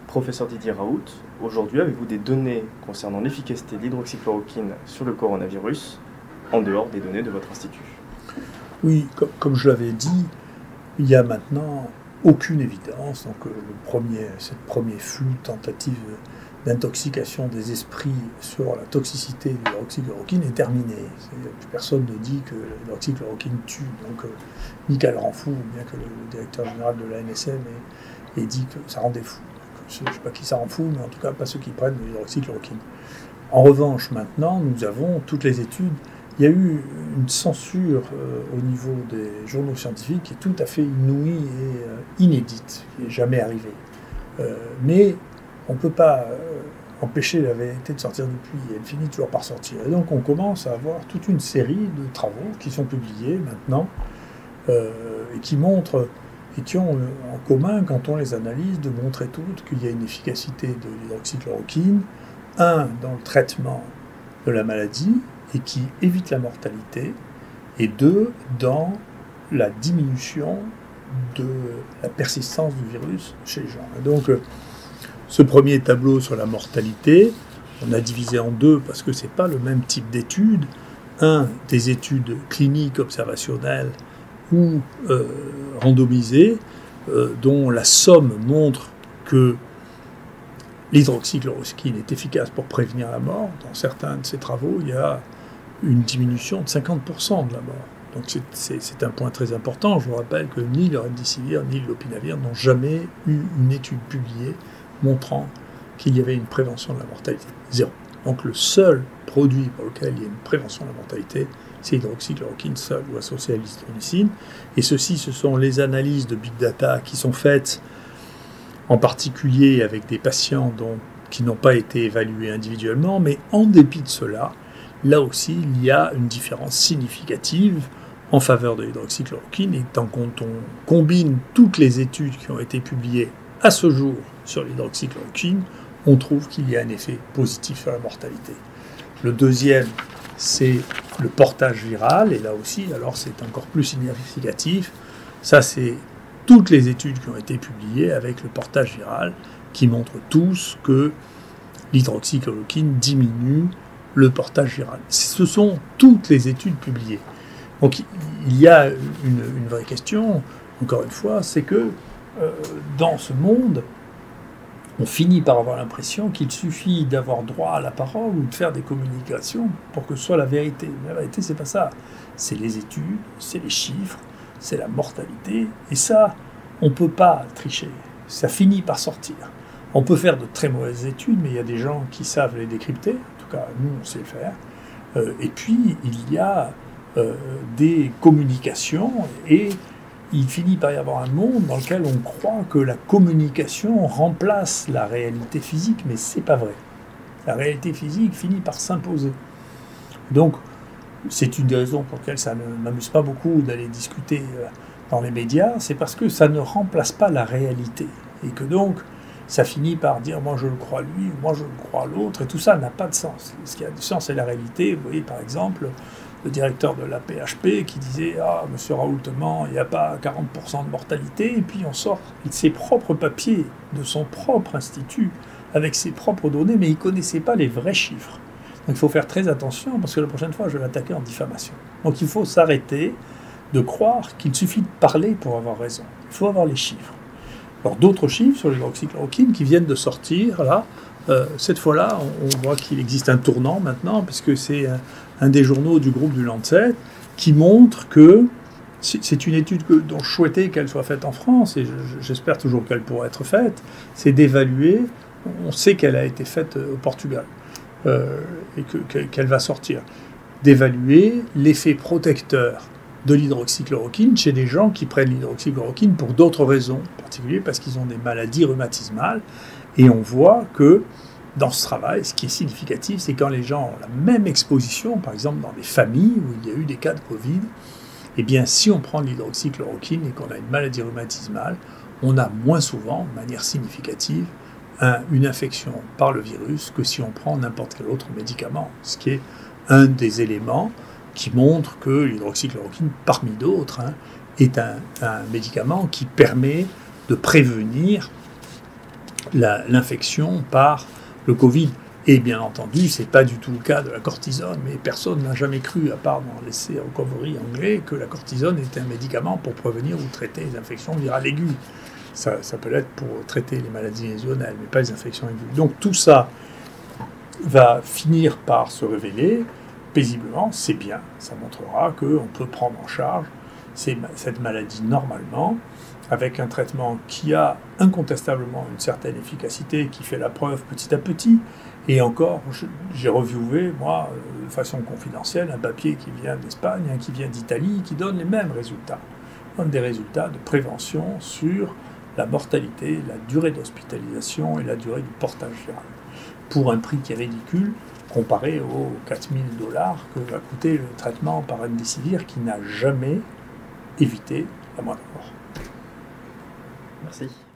Professeur Didier Raoult, aujourd'hui avez-vous des données concernant l'efficacité de l'hydroxychloroquine sur le coronavirus, en dehors des données de votre institut? Oui, comme je l'avais dit, il n'y a maintenant aucune évidence. Donc cette première flux tentative d'intoxication des esprits sur la toxicité de l'hydroxychloroquine est terminée. Personne ne dit que l'hydroxychloroquine tue. Donc ni qu'elle rend fou, bien que le directeur général de l'ANSM ait dit que ça rendait fou. Je ne sais pas qui ça rend fou, mais en tout cas pas ceux qui prennent de l'hydroxychloroquine. En revanche, maintenant, nous avons toutes les études. Il y a eu une censure au niveau des journaux scientifiques qui est tout à fait inouïe et inédite, qui n'est jamais arrivée. Mais on ne peut pas empêcher la vérité de sortir du puits, elle finit toujours par sortir. Et donc on commence à avoir toute une série de travaux qui sont publiés maintenant et qui montrent et qui ont en commun, quand on les analyse, de montrer toutes qu'il y a une efficacité de l'hydroxychloroquine, dans le traitement de la maladie, et qui évite la mortalité, et dans la diminution de la persistance du virus chez les gens. Et donc, ce premier tableau sur la mortalité, on a divisé en deux parce que ce n'est pas le même type d'études. Des études cliniques observationnelles ou randomisées, dont la somme montre que l'hydroxychloroquine est efficace pour prévenir la mort. Dans certains de ces travaux, il y a une diminution de 50% de la mort. Donc c'est un point très important. Je vous rappelle que ni le remdesivir ni le lopinavir n'ont jamais eu une étude publiée montrant qu'il y avait une prévention de la mortalité. Zéro. Donc le seul produit pour lequel il y a une prévention de la mortalité, c'est l'hydroxychloroquine seule ou associée à l'azithromycine. Et ce sont les analyses de big data qui sont faites en particulier avec des patients qui n'ont pas été évalués individuellement, mais en dépit de cela, là aussi, il y a une différence significative en faveur de l'hydroxychloroquine. Et quand on combine toutes les études qui ont été publiées à ce jour sur l'hydroxychloroquine, on trouve qu'il y a un effet positif sur la mortalité. Le deuxième, c'est le portage viral, et là aussi, alors c'est encore plus significatif. Ça, c'est toutes les études qui ont été publiées avec le portage viral, qui montrent tous que l'hydroxychloroquine diminue le portage viral. Ce sont toutes les études publiées. Donc il y a une vraie question, encore une fois, c'est que dans ce monde, on finit par avoir l'impression qu'il suffit d'avoir droit à la parole ou de faire des communications pour que ce soit la vérité. Mais la vérité, c'est pas ça. C'est les études, c'est les chiffres, c'est la mortalité. Et ça, on ne peut pas tricher. Ça finit par sortir. On peut faire de très mauvaises études, mais il y a des gens qui savent les décrypter. En tout cas, nous, on sait le faire. Et puis, il y a des communications et il finit par y avoir un monde dans lequel on croit que la communication remplace la réalité physique, mais c'est pas vrai. La réalité physique finit par s'imposer. Donc, c'est une des raisons pour lesquelles ça ne m'amuse pas beaucoup d'aller discuter dans les médias, c'est parce que ça ne remplace pas la réalité. Et que donc, ça finit par dire « moi je le crois lui » ou « moi je le crois l'autre », et tout ça n'a pas de sens. Ce qui a du sens, c'est la réalité. Vous voyez, par exemple, le directeur de la PHP qui disait « ah, monsieur Raoultement, il n'y a pas 40% de mortalité », et puis on sort ses propres papiers de son propre institut, avec ses propres données, mais il ne connaissait pas les vrais chiffres. Donc il faut faire très attention, parce que la prochaine fois, je vais l'attaquer en diffamation. Donc il faut s'arrêter de croire qu'il suffit de parler pour avoir raison. Il faut avoir les chiffres. Alors d'autres chiffres sur l'hydroxychloroquine qui viennent de sortir, là, cette fois-là, on voit qu'il existe un tournant maintenant, puisque c'est un des journaux du groupe du Lancet qui montre que c'est une étude dont je souhaitais qu'elle soit faite en France, et j'espère toujours qu'elle pourra être faite, c'est d'évaluer, on sait qu'elle a été faite au Portugal, et qu'elle va sortir, d'évaluer l'effet protecteur de l'hydroxychloroquine chez des gens qui prennent l'hydroxychloroquine pour d'autres raisons, en particulier parce qu'ils ont des maladies rhumatismales. Et on voit que dans ce travail, ce qui est significatif, c'est quand les gens ont la même exposition, par exemple dans des familles où il y a eu des cas de Covid, eh bien si on prend de l'hydroxychloroquine et qu'on a une maladie rhumatismale, on a moins souvent, de manière significative, une infection par le virus que si on prend n'importe quel autre médicament, ce qui est un des éléments qui montre que l'hydroxychloroquine, parmi d'autres, est un médicament qui permet de prévenir l'infection par le Covid. Et bien entendu, ce n'est pas du tout le cas de la cortisone, mais personne n'a jamais cru, à part dans l'essai recovery anglais, que la cortisone était un médicament pour prévenir ou traiter les infections virales aiguës. Ça peut l'être pour traiter les maladies lésionnelles, mais pas les infections aiguës. Donc tout ça va finir par se révéler paisiblement, c'est bien, ça montrera qu'on peut prendre en charge cette maladie normalement, avec un traitement qui a incontestablement une certaine efficacité, qui fait la preuve petit à petit. Et encore, j'ai reviewé, moi, de façon confidentielle, un papier qui vient d'Espagne, un qui vient d'Italie, qui donne les mêmes résultats. Donne des résultats de prévention sur la mortalité, la durée d'hospitalisation et la durée du portage viral. Pour un prix qui est ridicule, comparé aux 4 000 $ que va coûter le traitement par remdesivir qui n'a jamais évité la moindre mort. Merci.